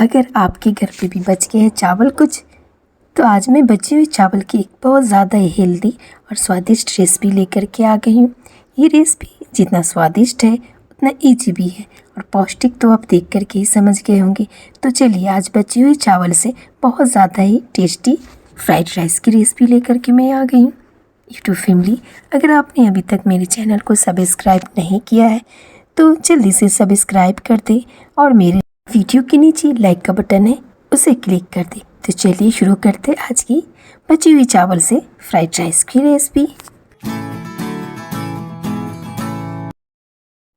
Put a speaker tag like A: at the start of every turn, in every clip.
A: अगर आपके घर पे भी बच गए हैं चावल कुछ, तो आज मैं बचे हुए चावल की एक बहुत ज़्यादा हेल्दी और स्वादिष्ट रेसिपी लेकर के आ गई हूँ। ये रेसिपी जितना स्वादिष्ट है उतना ईजी भी है और पौष्टिक तो आप देख कर के ही समझ गए होंगे। तो चलिए आज बचे हुए चावल से बहुत ज़्यादा ही टेस्टी फ्राइड राइस की रेसिपी लेकर के मैं आ गई हूँ। यूट्यूब फैमिली, अगर आपने अभी तक मेरे चैनल को सब्सक्राइब नहीं किया है तो जल्दी से सब्सक्राइब कर दे और मेरे वीडियो के नीचे लाइक का बटन है उसे क्लिक कर दे। तो चलिए शुरू करते आज की बची हुई चावल से फ्राइड राइस की रेसिपी।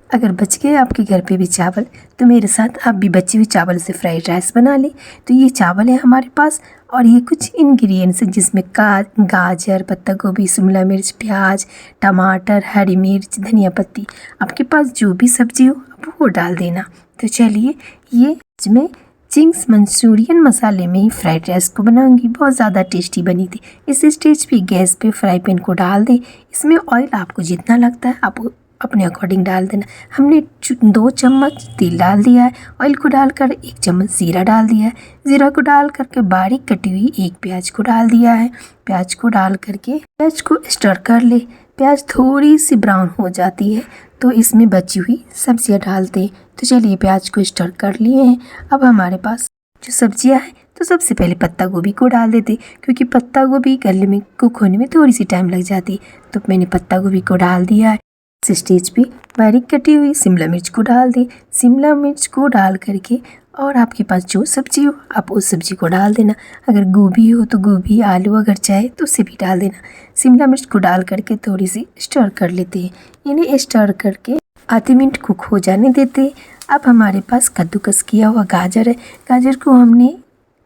A: अगर बच गए आपके घर पे भी चावल तो मेरे साथ आप भी बची हुई चावल से फ्राइड राइस बना लें। तो ये चावल है हमारे पास और ये कुछ इंग्रेडिएंट्स हैं जिसमें गाजर, पत्ता गोभी, शिमला मिर्च, प्याज, टमाटर, हरी मिर्च, धनिया पत्ती। आपके पास जो भी सब्जी हो आप वो डाल देना। तो चलिए ये मैं चिंग्स मंचूरियन मसाले में ही फ्राइड राइस को बनाऊंगी। बहुत ज़्यादा टेस्टी बनी थी। इस स्टेज पे गैस पे फ्राई पैन को डाल दें। इसमें ऑयल आपको जितना लगता है आप अपने अकॉर्डिंग डाल देना। हमने 2 चम्मच तेल डाल दिया है। ऑयल को डालकर 1 चम्मच ज़ीरा डाल दिया है। ज़ीरा को डाल करके बारीक कटी हुई 1 प्याज को डाल दिया है। प्याज को डाल करके प्याज को स्टर कर ले। प्याज थोड़ी सी ब्राउन हो जाती है तो इसमें बची हुई सब्जियां डाल दें। तो चलिए प्याज को स्टर कर लिए हैं। अब हमारे पास जो सब्जियां हैं तो सबसे पहले पत्ता गोभी को डाल देते, क्योंकि पत्ता गोभी गले में कुक होने में थोड़ी सी टाइम लग जाती। तो मैंने पत्ता गोभी को डाल दिया है। इस स्टेज पे बारीक कटी हुई शिमला मिर्च को डाल दें। शिमला मिर्च को डाल करके और आपके पास जो सब्जी हो आप उस सब्जी को डाल देना। अगर गोभी हो तो गोभी, आलू अगर चाहे तो उसे भी डाल देना। शिमला मिर्च को डाल करके थोड़ी सी स्टर कर लेते हैं। इन्हें स्टर करके आधे मिनट कुक हो जाने देते हैं। अब हमारे पास कद्दूकस किया हुआ गाजर है। गाजर को हमने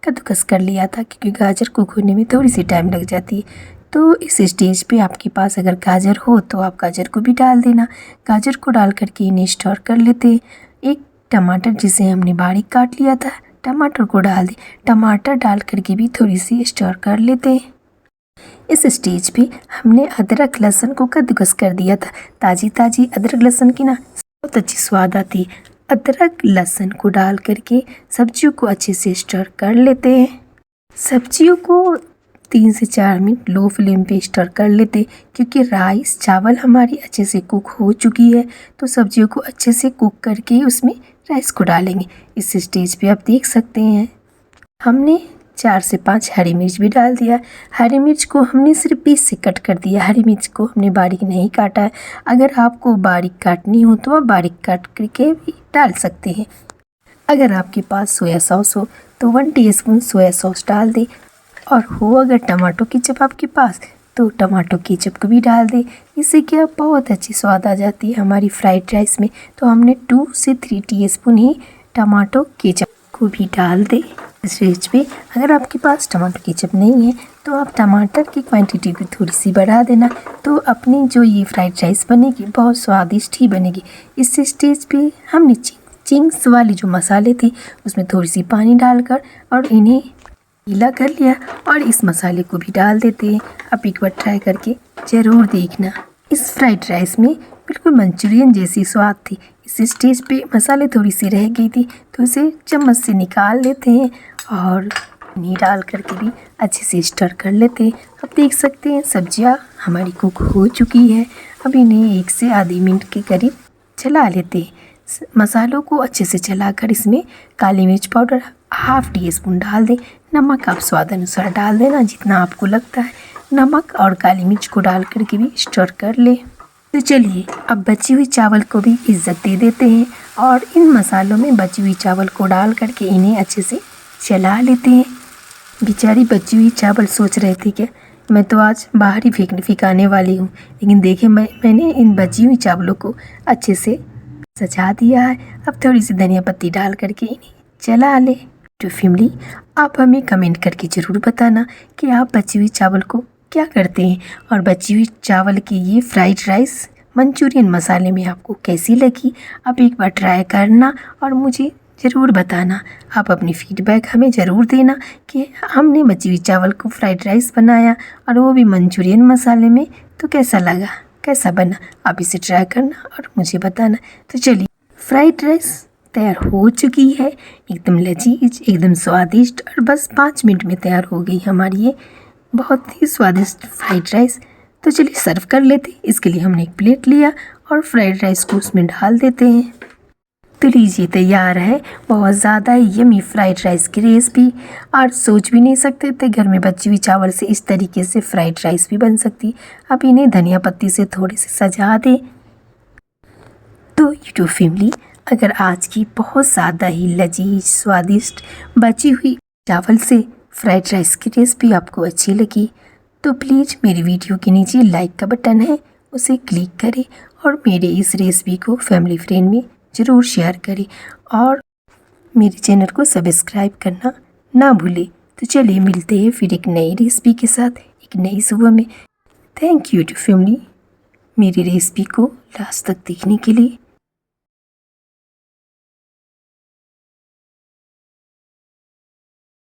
A: कद्दूकस कर लिया था क्योंकि गाजर कुक होने में थोड़ी सी टाइम लग जाती है। तो इस स्टेज पे आपके पास अगर गाजर हो तो आप गाजर को भी डाल देना। गाजर को डाल करके इन्हें स्टर कर लेते हैं। एक टमाटर जिसे हमने बारीक काट लिया था, टमाटर को डाल दें। टमाटर डाल करके भी थोड़ी सी स्टर कर लेते हैं। इस स्टेज पे हमने अदरक लहसुन को कद्दूकस कर दिया था। ताज़ी अदरक लहसुन की ना बहुत अच्छी स्वाद आती है। अदरक लहसुन को डाल करके सब्जियों को अच्छे से स्टर कर लेते हैं। सब्जियों को 3 से 4 मिनट लो फ्लेम पे स्टर कर लेते, क्योंकि राइस चावल हमारी अच्छे से कुक हो चुकी है। तो सब्जियों को अच्छे से कुक करके उसमें राइस को डालेंगे। इस स्टेज पे आप देख सकते हैं हमने 4 से 5 हरी मिर्च भी डाल दिया। हरी मिर्च को हमने सिर्फ पीस से कट कर दिया। हरी मिर्च को हमने बारीक नहीं काटा है। अगर आपको बारीक काटनी हो तो आप बारीक काट करके भी डाल सकते हैं। अगर आपके पास सोया सॉस हो तो 1 टीस्पून सोया सॉस डाल दें, और हो अगर टमाटो केचप आपके पास तो टमाटो केचप को भी डाल दें। इससे क्या बहुत अच्छी स्वाद आ जाती है हमारी फ्राइड राइस में। तो हमने 2 से 3 टीस्पून ही टमाटो केचप को भी डाल दें। इस स्टेज पे अगर आपके पास टमाटो केचप नहीं है तो आप टमाटर की क्वांटिटी को थोड़ी सी बढ़ा देना। तो अपनी जो ये फ्राइड राइस बनेगी बहुत स्वादिष्ट ही बनेगी। इस स्टेज पे हमने चिंग्स वाले जो मसाले थे उसमें थोड़ी सी पानी डालकर और इन्हें गीला कर लिया और इस मसाले को भी डाल देते हैं। आप एक बार ट्राई करके ज़रूर देखना। इस फ्राइड राइस में बिल्कुल मंचूरियन जैसी स्वाद थी। इस स्टेज पे मसाले थोड़ी सी रह गई थी तो इसे चम्मच से निकाल लेते हैं और इन्हें डाल करके भी अच्छे से स्टर कर लेते हैं। अब देख सकते हैं सब्जियां हमारी कुक हो चुकी है। अब इन्हें 1 से आधे मिनट के करीब चला लेते हैं। मसालों को अच्छे से चलाकर इसमें काली मिर्च पाउडर ½ टीस्पून डाल दें। नमक आप स्वाद अनुसार डाल देना जितना आपको लगता है। नमक और काली मिर्च को डाल करके भी स्टर कर ले। तो चलिए अब बची हुई चावल को भी इज्जत दे देते हैं और इन मसालों में बची हुई चावल को डाल करके इन्हें अच्छे से चला लेते हैं। बेचारी बची हुई चावल सोच रहे थे कि मैं तो आज बाहर ही फेंकाने वाली हूँ, लेकिन देखिए मैंने इन बची हुई चावलों को अच्छे से सजा दिया है। अब थोड़ी सी धनिया पत्ती डाल करके इन्हें चला ले। तो फैमिली, आप हमें कमेंट करके ज़रूर बताना कि आप बची हुई चावल को क्या करते हैं और बची हुई चावल की ये फ्राइड राइस मंचूरियन मसाले में आपको कैसी लगी। आप एक बार ट्राई करना और मुझे ज़रूर बताना। आप अपनी फीडबैक हमें ज़रूर देना कि हमने बची हुई चावल को फ्राइड राइस बनाया और वो भी मंचूरियन मसाले में, तो कैसा लगा, कैसा बना। आप इसे ट्राई करना और मुझे बताना। तो चलिए फ्राइड राइस तैयार हो चुकी है, एकदम लजीज, एकदम स्वादिष्ट, और बस 5 मिनट में तैयार हो गई हमारी ये बहुत ही स्वादिष्ट फ्राइड राइस। तो चलिए सर्व कर लेते हैं। इसके लिए हमने एक प्लेट लिया और फ्राइड राइस को उसमें डाल देते हैं। तो लीजिए तैयार है बहुत ज़्यादा यमी फ्राइड राइस की रेसिपी। और सोच भी नहीं सकते थे घर में बची हुई चावल से इस तरीके से फ्राइड राइस भी बन सकती। अब इन्हें धनिया पत्ती से थोड़े से सजा दें। तो यूट्यूब फैमिली, अगर आज की बहुत ज़्यादा ही लजीज स्वादिष्ट बची हुई चावल से फ्राइड राइस की रेसिपी आपको अच्छी लगी तो प्लीज़ मेरी वीडियो के नीचे लाइक का बटन है उसे क्लिक करें और मेरे इस रेसिपी को फैमिली फ्रेंड में ज़रूर शेयर करें और मेरे चैनल को सब्सक्राइब करना ना भूलें। तो चलिए मिलते हैं फिर एक नई रेसिपी के साथ एक नई सुबह में। थैंक यू टू फैमिली मेरी रेसिपी को लास्ट तक देखने के लिए।